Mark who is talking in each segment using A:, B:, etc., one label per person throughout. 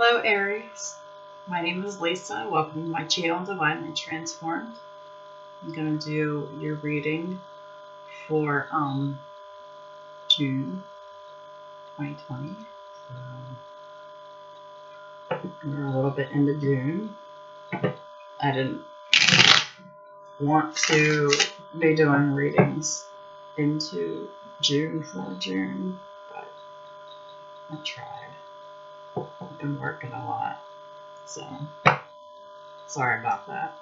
A: Hello Aries, my name is Lisa. Welcome to my channel, Divinely Transformed. I'm going to do your reading for June 2020. So we're a little bit into June. I didn't want to be doing readings into June for June, but I tried. I've been working a lot, so sorry about that.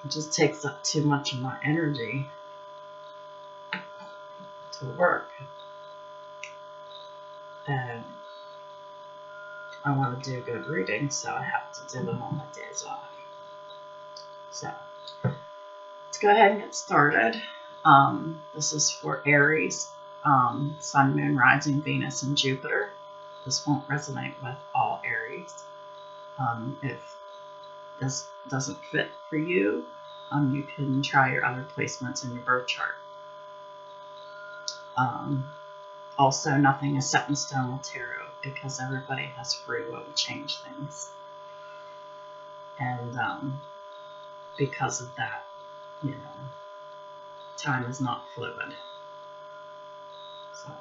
A: It just takes up too much of my energy to work, and I want to do good readings, so I have to do them on my days off. So let's go ahead and get started. This is for Aries, Sun, Moon, Rising, Venus, and Jupiter. This won't resonate with all Aries. If this doesn't fit for you, you can try your other placements in your birth chart. Also, nothing is set in stone with tarot because everybody has free will to change things. And because of that, time is not fluid. So,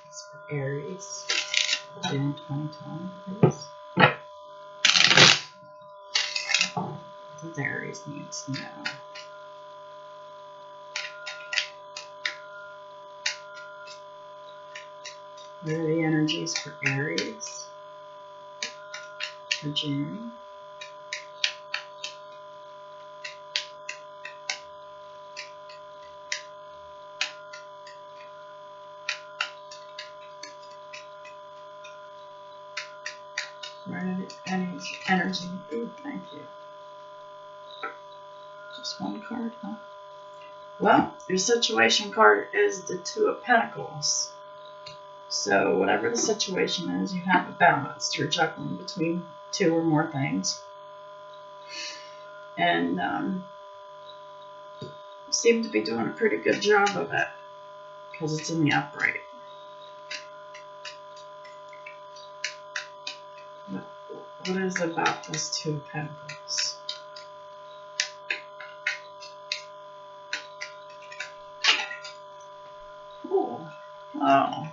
A: it's for Aries, June 2020, please. What does Aries need to know? What are the energies for Aries for June? Where are the energy? Ooh, thank you. Just one card, huh? Well, your situation card is the Two of Pentacles. So whatever the situation is, you have it balanced. You're juggling between two or more things. And seem to be doing a pretty good job of it because it's in the upright. What is about this Two of Pentacles? Cool. Oh.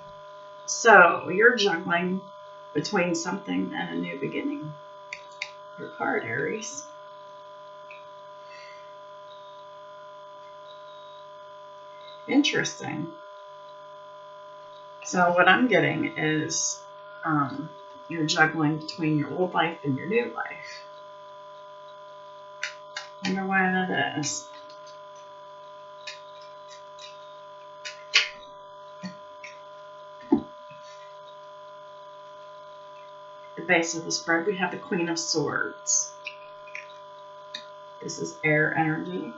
A: So, you're juggling between something and a new beginning. Your card, Aries. Interesting. So, what I'm getting is you're juggling between your old life and your new life. I wonder why that is. The base of the spread, we have the Queen of Swords. This is air energy.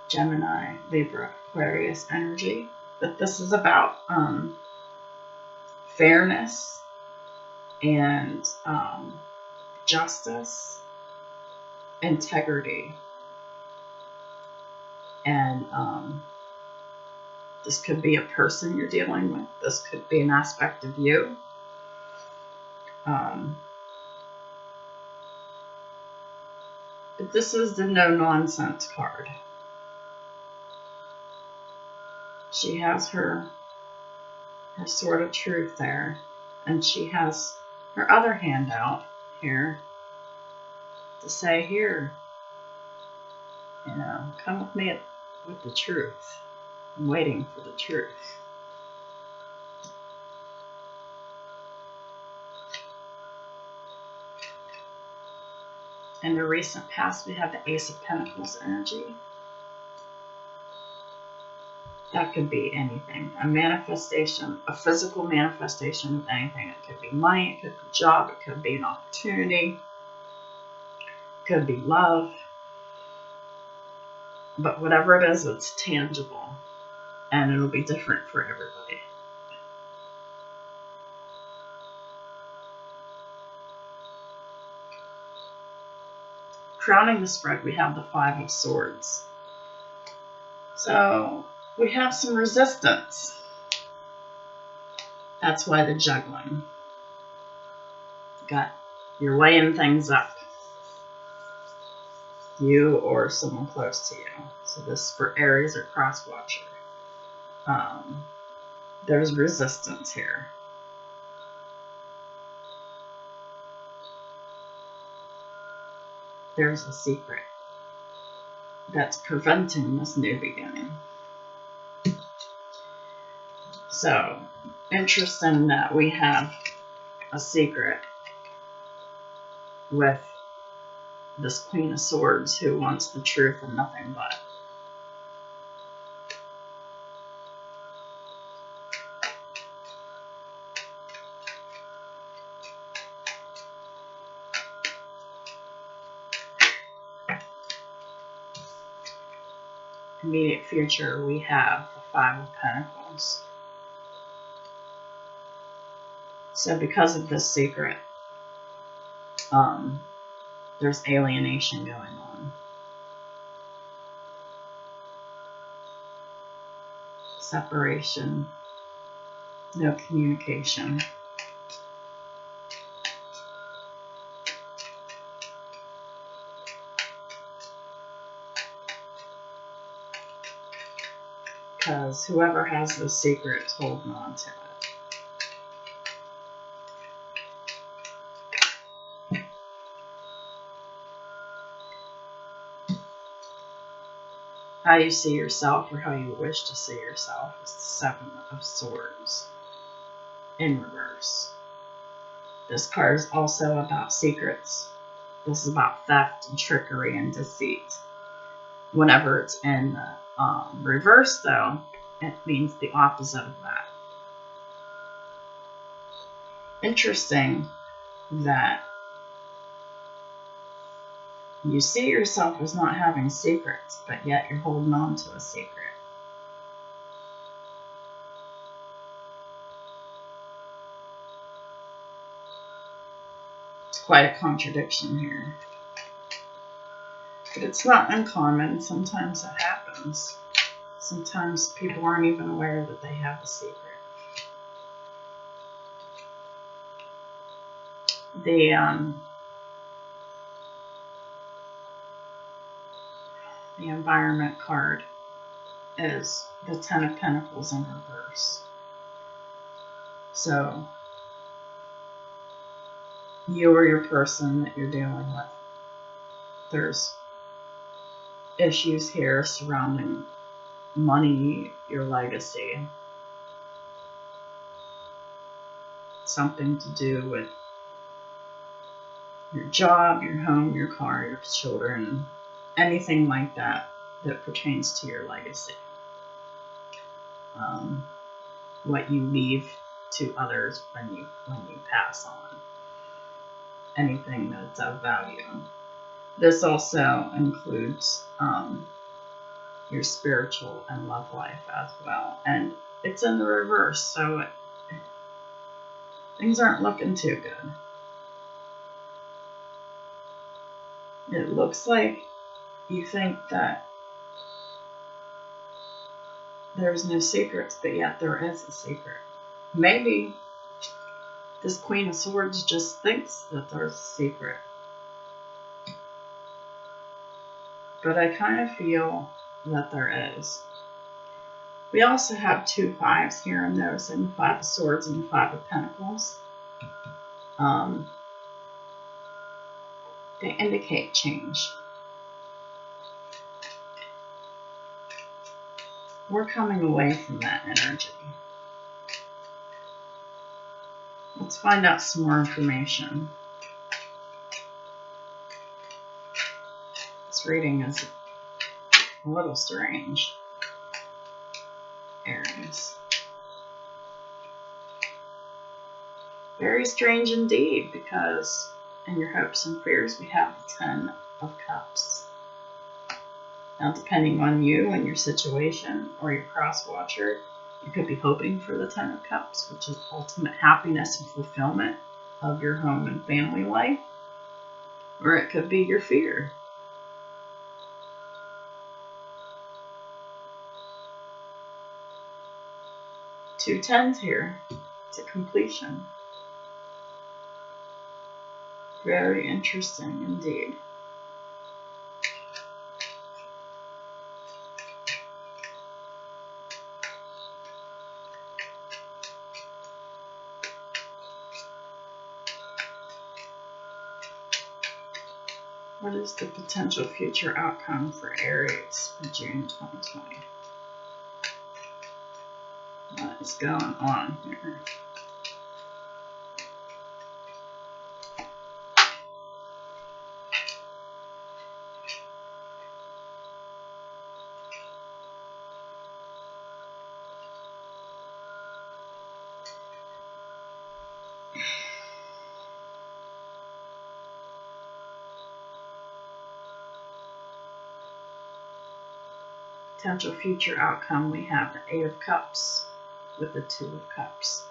A: Gemini, Libra, Aquarius energy. But this is about fairness and justice, integrity. And this could be a person you're dealing with. This could be an aspect of you. But this is the no-nonsense card. She has her sword of truth there. And she has her other hand out here to say, here, come with me with the truth. I'm waiting for the truth. In the recent past, we have the Ace of Pentacles energy. That could be anything. A manifestation, a physical manifestation of anything. It could be money, it could be a job, it could be an opportunity, it could be love. But whatever it is, it's tangible. And it'll be different for everybody. Crowning the spread, we have the Five of Swords. So we have some resistance. That's why the juggling. You're weighing things up. You or someone close to you. So this is for Aries or cross watcher. There's resistance here. There's a secret that's preventing this new beginning. So, interesting that we have a secret with this Queen of Swords who wants the truth and nothing but. Immediate future, we have the Five of Pentacles. So because of this secret, there's alienation going on. Separation, no communication. Because whoever has the secret is holding on to it. How you see yourself or how you wish to see yourself is the Seven of Swords in reverse. This card is also about secrets. This is about theft and trickery and deceit. Whenever it's in reverse, though, it means the opposite of that. Interesting that you see yourself as not having secrets, but yet you're holding on to a secret. It's quite a contradiction here. But it's not uncommon. Sometimes it happens. Sometimes people aren't even aware that they have a secret. The environment card is the Ten of Pentacles in reverse. So, you or your person that you're dealing with, there's issues here surrounding money, your legacy, something to do with your job, your home, your car, your children, anything like that that pertains to your legacy. What you leave to others when you pass on. Anything that's of value. This also includes your spiritual and love life as well. And it's in the reverse, so things aren't looking too good. It looks like you think that there's no secrets, but yet there is a secret. Maybe this Queen of Swords just thinks that there's a secret. But I kind of feel that there is. We also have two fives here. I'm noticing the Five of Swords and the Five of Pentacles. They indicate change. We're coming away from that energy. Let's find out some more information. This reading is a little strange. Aries. Very strange indeed, because in your hopes and fears we have the Ten of Cups. Now, depending on you and your situation or your cross watcher, you could be hoping for the Ten of Cups, which is ultimate happiness and fulfillment of your home and family life. Or it could be your fear. Two tens here. to completion. Very interesting indeed. What is the potential future outcome for Aries for June 2020? What is going on here? Potential future outcome, we have the Eight of Cups with the Two of Cups.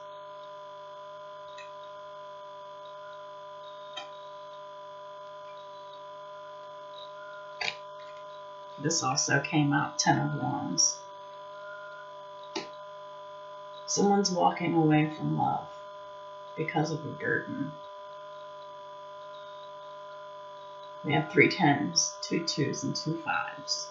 A: This also came out, Ten of Wands. Someone's walking away from love because of a burden. We have 3 tens, 2 twos, and 2 fives.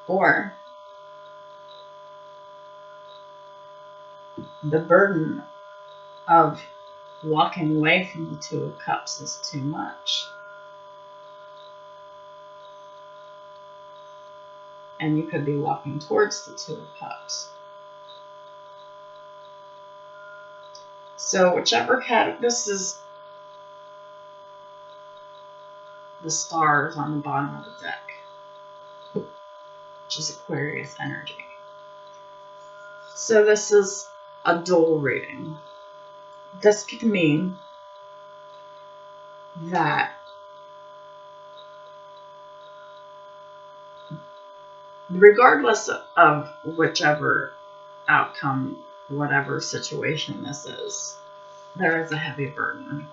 A: Or the burden of walking away from the Two of Cups is too much. And you could be walking towards the Two of Cups. So whichever this is the stars on the bottom of the deck, which is Aquarius energy. So this is a dual reading. This could mean that regardless of whichever outcome, whatever situation this is, there is a heavy burden.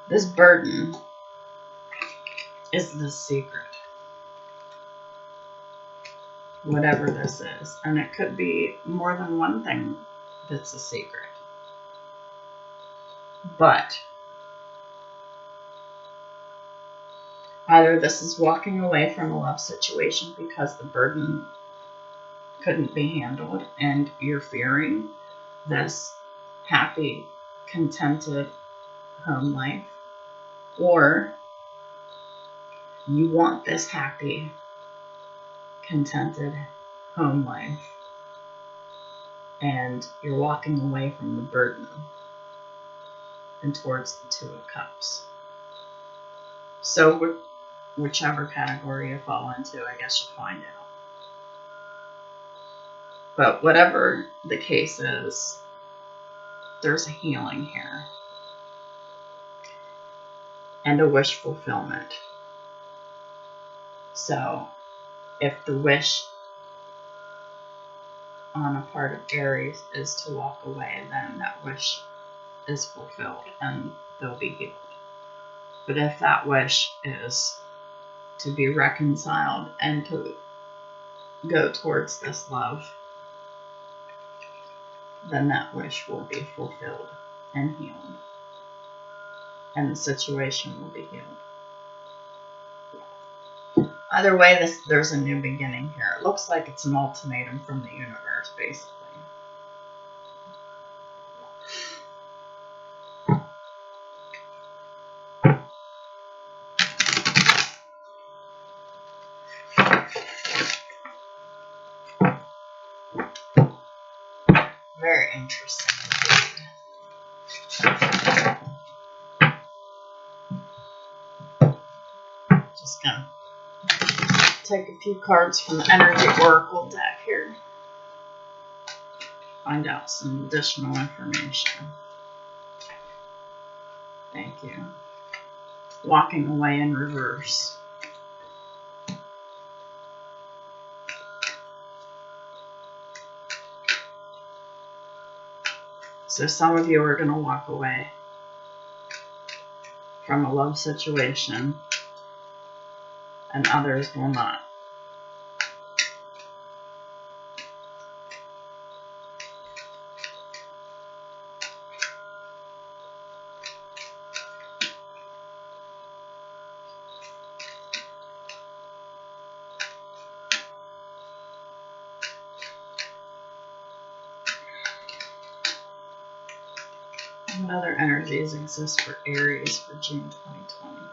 A: This burden is the secret. Whatever this is. And it could be more than one thing that's a secret. But either this is walking away from a love situation because the burden couldn't be handled and you're fearing this happy, contented home life, or you want this happy, contented home life and you're walking away from the burden and towards the Two of Cups. So whichever category you fall into, I guess you'll find out. But whatever the case is, there's a healing here and a wish fulfillment. So if the wish on a part of Aries is to walk away, then that wish is fulfilled and they'll be healed. But if that wish is to be reconciled and to go towards this love, then that wish will be fulfilled and healed. And the situation will be healed. Either way, there's a new beginning here. It looks like it's an ultimatum from the universe, basically. Very interesting. Just gonna take a few cards from the Energy Oracle deck here. Find out some additional information. Thank you. Walking away in reverse. So some of you are going to walk away from a love situation, and others will not. What other energies exist for Aries for June 2020?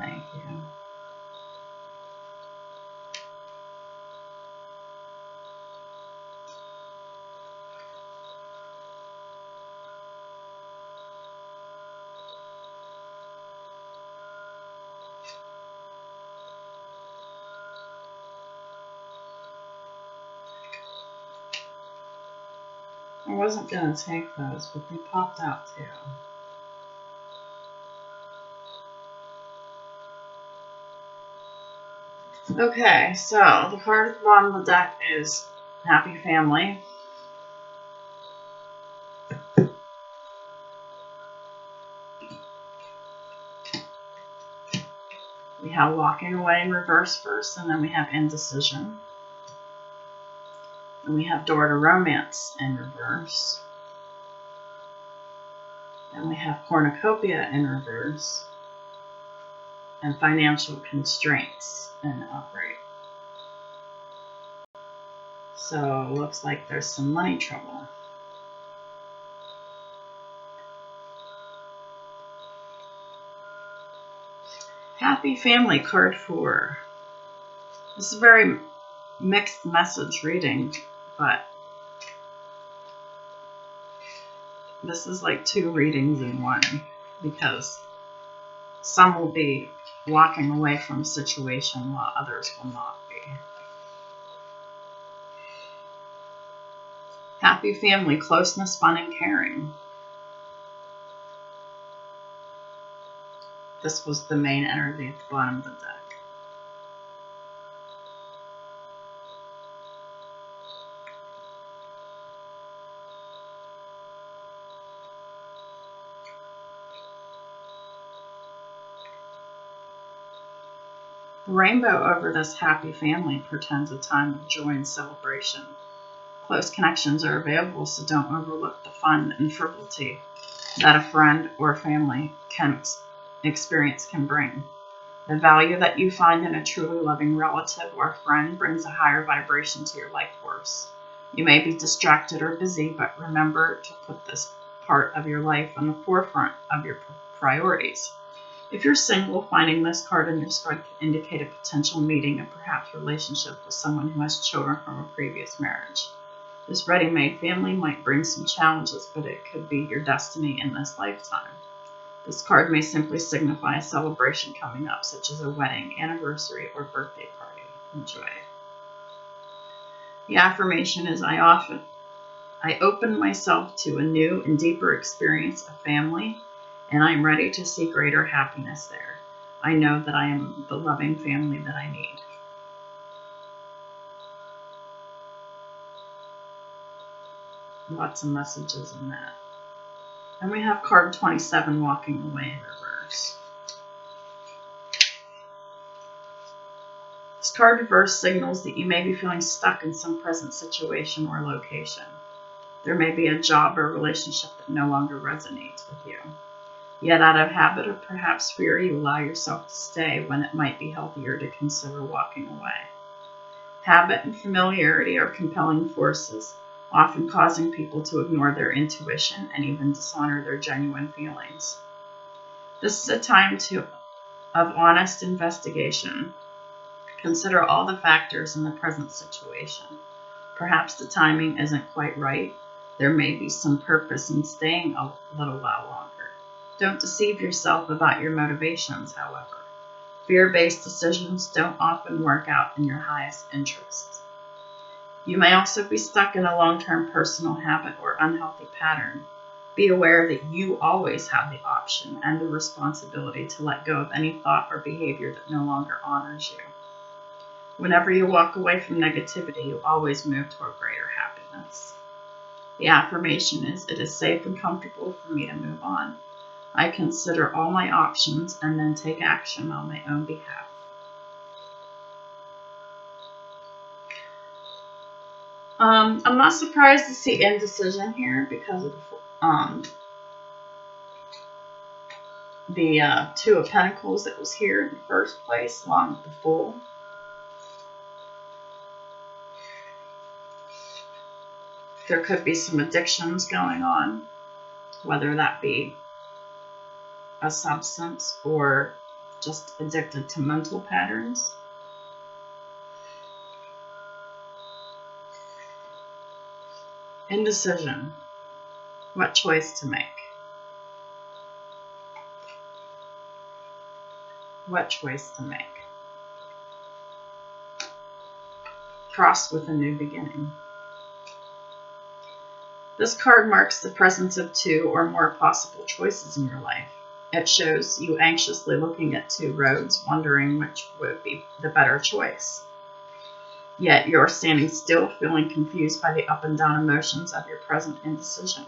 A: Thank you. I wasn't going to take those, but they popped out too. Okay, so the card at the bottom of the deck is Happy Family. We have Walking Away in reverse first, and then we have Indecision. And we have Door to Romance in reverse. And we have Cornucopia in reverse. And Financial Constraints in upright. So it looks like there's some money trouble. Happy Family, card 4. This is a very mixed message reading, but this is like 2 readings in one, because some will be walking away from a situation while others will not be. Happy Family, closeness, fun, and caring. This was the main energy at the bottom of the deck. The rainbow over this happy family portends a time of joy and celebration. Close connections are available, so don't overlook the fun and frivolity that a friend or family experience can bring. The value that you find in a truly loving relative or friend brings a higher vibration to your life force. You may be distracted or busy, but remember to put this part of your life on the forefront of your priorities. If you're single, finding this card in your spread could indicate a potential meeting and perhaps relationship with someone who has children from a previous marriage. This ready-made family might bring some challenges, but it could be your destiny in this lifetime. This card may simply signify a celebration coming up, such as a wedding, anniversary, or birthday party. Enjoy. The affirmation is, I open myself to a new and deeper experience of family, and I'm ready to see greater happiness there. I know that I am the loving family that I need. Lots of messages in that. And we have card 27, Walking Away in reverse. This card reverse signals that you may be feeling stuck in some present situation or location. There may be a job or relationship that no longer resonates with you. Yet out of habit or perhaps fear, you allow yourself to stay when it might be healthier to consider walking away. Habit and familiarity are compelling forces, often causing people to ignore their intuition and even dishonor their genuine feelings. This is a time of honest investigation. Consider all the factors in the present situation. Perhaps the timing isn't quite right. There may be some purpose in staying a little while longer. Don't deceive yourself about your motivations, however. Fear-based decisions don't often work out in your highest interests. You may also be stuck in a long-term personal habit or unhealthy pattern. Be aware that you always have the option and the responsibility to let go of any thought or behavior that no longer honors you. Whenever you walk away from negativity, you always move toward greater happiness. The affirmation is, it is safe and comfortable for me to move on. I consider all my options and then take action on my own behalf. I'm not surprised to see indecision here because of the Two of Pentacles that was here in the first place, along with the Fool. There could be some addictions going on, whether that be a substance or just addicted to mental patterns. Indecision. What choice to make? What choice to make? Crossed with a new beginning. This card marks the presence of two or more possible choices in your life. It shows you anxiously looking at two roads, wondering which would be the better choice. Yet you're standing still, feeling confused by the up and down emotions of your present indecision.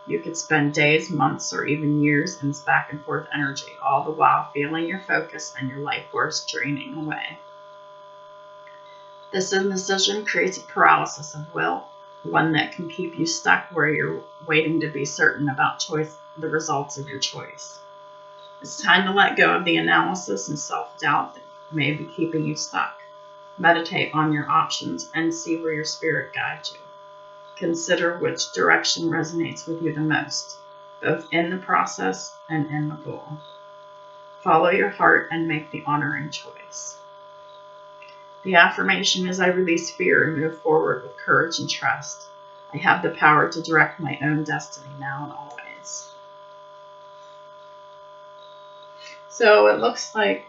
A: You could spend days, months, or even years in this back and forth energy, all the while feeling your focus and your life force draining away. This indecision creates a paralysis of will, one that can keep you stuck where you're waiting to be certain about the results of your choice. It's time to let go of the analysis and self-doubt that may be keeping you stuck. Meditate on your options and see where your spirit guides you. Consider which direction resonates with you the most, both in the process and in the goal. Follow your heart and make the honoring choice. The affirmation is, I release fear and move forward with courage and trust. I have the power to direct my own destiny now and always. So it looks like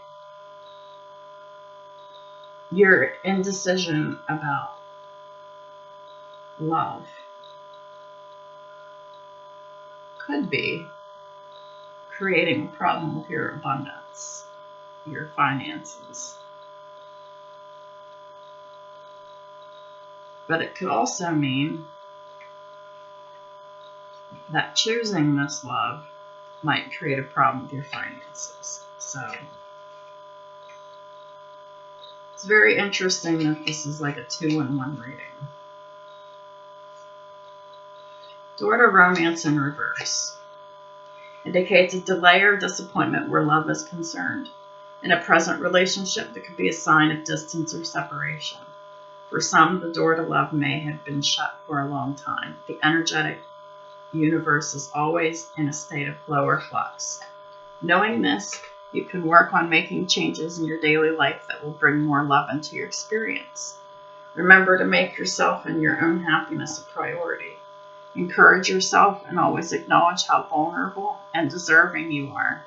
A: your indecision about love could be creating a problem with your abundance, your finances. But it could also mean that choosing this love might create a problem with your finances. So it's very interesting that this is like a 2-in-1 reading. Door to Romance in reverse indicates a delay or disappointment where love is concerned. In a present relationship, there could be a sign of distance or separation. For some, the door to love may have been shut for a long time. The energetic universe is always in a state of flow or flux. Knowing this, you can work on making changes in your daily life that will bring more love into your experience. Remember to make yourself and your own happiness a priority. Encourage yourself and always acknowledge how vulnerable and deserving you are.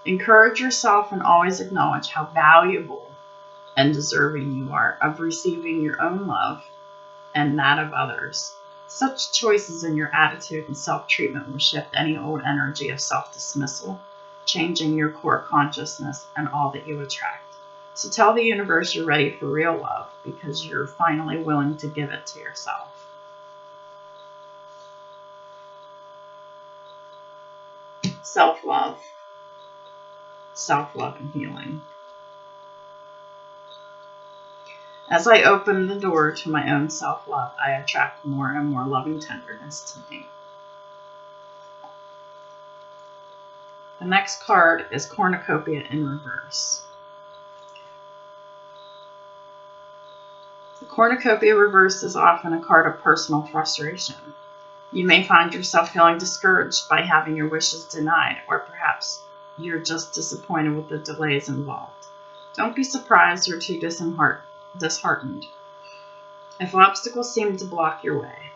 A: Encourage yourself and always acknowledge how valuable and deserving you are of receiving your own love and that of others. Such choices in your attitude and self-treatment will shift any old energy of self-dismissal, changing your core consciousness and all that you attract. So tell the universe you're ready for real love because you're finally willing to give it to yourself. Self-love. Self-love and healing. As I open the door to my own self-love, I attract more and more loving tenderness to me. The next card is Cornucopia in reverse. The Cornucopia reverse is often a card of personal frustration. You may find yourself feeling discouraged by having your wishes denied, or perhaps you're just disappointed with the delays involved. Don't be surprised or too disheartened if obstacles seem to block your way.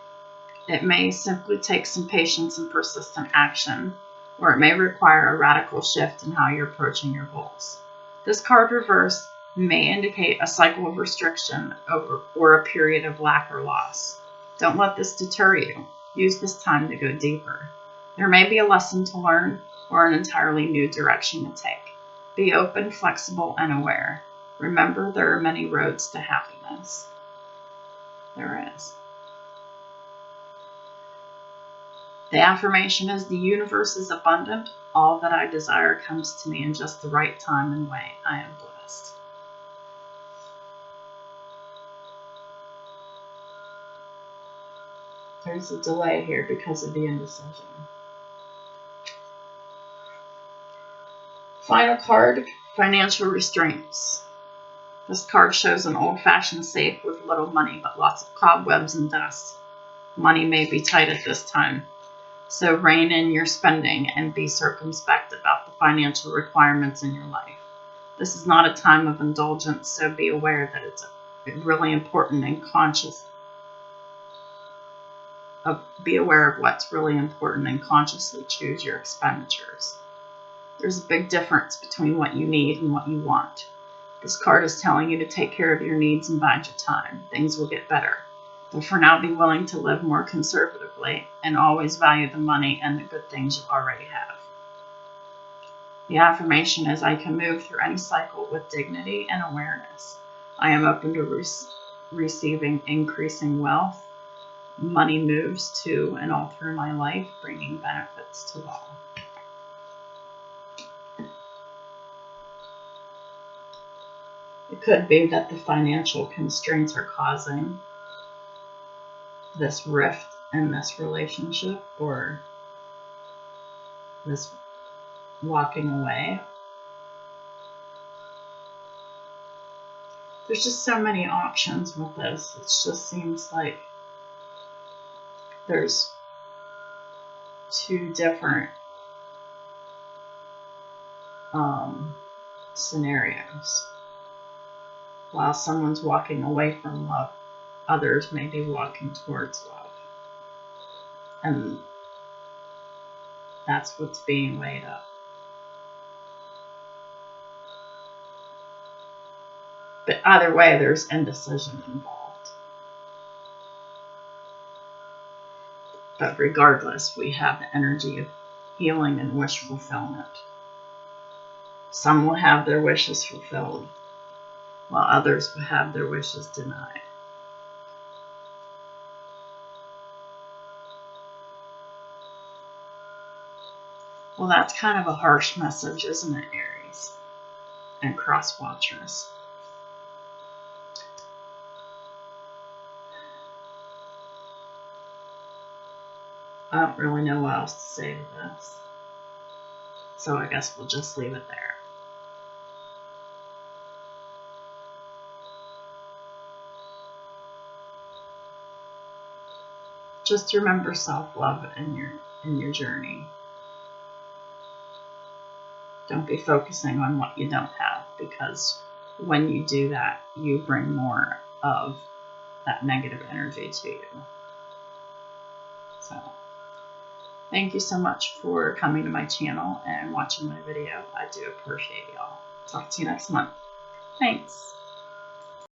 A: It may simply take some patience and persistent action, or it may require a radical shift in how you're approaching your goals. This card reverse may indicate a cycle of restriction or a period of lack or loss. Don't let this deter you. Use this time to go deeper. There may be a lesson to learn or an entirely new direction to take. Be open, flexible, and aware. Remember, there are many roads to happiness. There is. The affirmation is, the universe is abundant. All that I desire comes to me in just the right time and way. I am blessed. There's a delay here because of the indecision. Final card, financial restraints. This card shows an old-fashioned safe with little money, but lots of cobwebs and dust. Money may be tight at this time, so rein in your spending and be circumspect about the financial requirements in your life. This is not a time of indulgence, so be aware that it's really important and conscious. Be aware of what's really important and consciously choose your expenditures. There's a big difference between what you need and what you want. This card is telling you to take care of your needs and bide your time. Things will get better. But for now, be willing to live more conservatively and always value the money and the good things you already have. The affirmation is, I can move through any cycle with dignity and awareness. I am open to receiving increasing wealth. Money moves to and all through my life, bringing benefits to all. It could be that the financial constraints are causing this rift in this relationship, or this walking away. There's just so many options with this. It just seems like there's two different scenarios. While someone's walking away from love, others may be walking towards love. And that's what's being weighed up. But either way, there's indecision involved. But regardless, we have the energy of healing and wish fulfillment. Some will have their wishes fulfilled, while others will have their wishes denied. Well, that's kind of a harsh message, isn't it, Aries and cross watchers? I don't really know what else to say to this, so I guess we'll just leave it there. Just remember self-love in your journey. Don't be focusing on what you don't have, because when you do that, you bring more of that negative energy to you. So, thank you so much for coming to my channel and watching my video. I do appreciate y'all. Talk to you next month. Thanks.